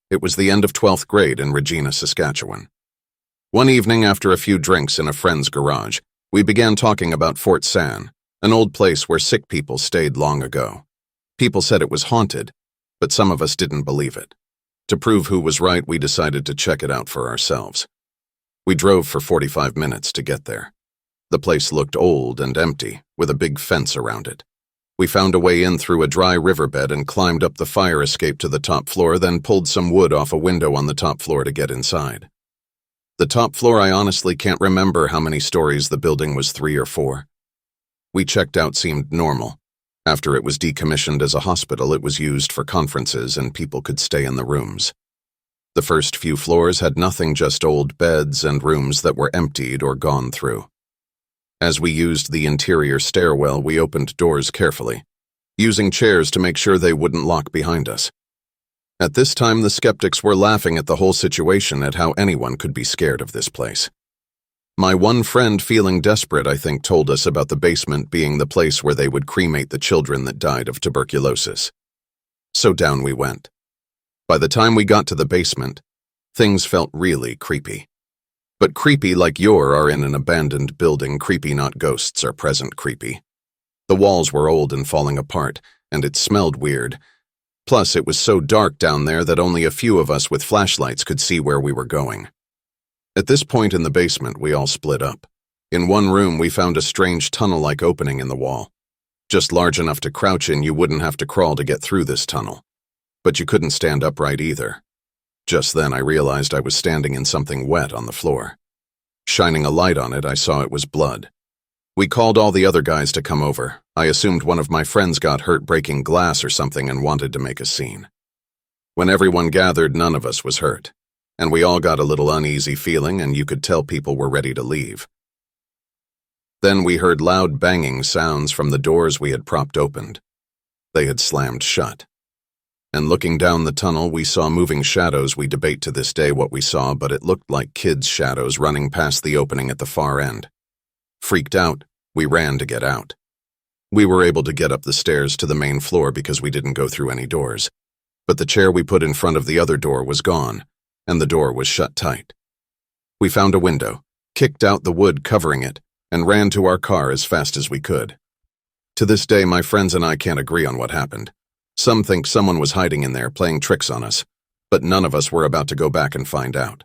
It was the end of 12th grade in Regina, Saskatchewan. One evening, after a few drinks in a friend's garage, we began talking about Fort San, an old place where sick people stayed long ago. People said it was haunted, but some of us didn't believe it. To prove who was right, we decided to check it out for ourselves. We drove for 45 minutes to get there. The place looked old and empty, with a big fence around it. We found a way in through a dry riverbed and climbed up the fire escape to the top floor, then pulled some wood off a window on the top floor to get inside. The top floor, I honestly can't remember how many stories the building was, 3 or 4. We checked out seemed normal. After it was decommissioned as a hospital, it was used for conferences and people could stay in the rooms. The first few floors had nothing, just old beds and rooms that were emptied or gone through. As we used the interior stairwell, we opened doors carefully, using chairs to make sure they wouldn't lock behind us. At this time, the skeptics were laughing at the whole situation, at how anyone could be scared of this place. My one friend, feeling desperate, I think, told us about the basement being the place where they would cremate the children that died of tuberculosis. So down we went. By the time we got to the basement, things felt really creepy. But creepy like you are in an abandoned building. Creepy, not ghosts are present creepy. The walls were old and falling apart, and it smelled weird. Plus, it was so dark down there that only a few of us with flashlights could see where we were going. At this point in the basement, we all split up. In one room, we found a strange tunnel-like opening in the wall. Just large enough to crouch in. You wouldn't have to crawl to get through this tunnel. But you couldn't stand upright either. Just then, I realized I was standing in something wet on the floor. Shining a light on it, I saw it was blood. We called all the other guys to come over. I assumed one of my friends got hurt breaking glass or something and wanted to make a scene. When everyone gathered, none of us was hurt, and we all got a little uneasy feeling, and you could tell people were ready to leave. Then we heard loud banging sounds from the doors we had propped opened. They had slammed shut. And looking down the tunnel, we saw moving shadows. We debate to this day what we saw, but it looked like kids' shadows running past the opening at the far end. Freaked out, we ran to get out. We were able to get up the stairs to the main floor because we didn't go through any doors. But the chair we put in front of the other door was gone, and the door was shut tight. We found a window, kicked out the wood covering it, and ran to our car as fast as we could. To this day, my friends and I can't agree on what happened. Some think someone was hiding in there playing tricks on us, but none of us were about to go back and find out.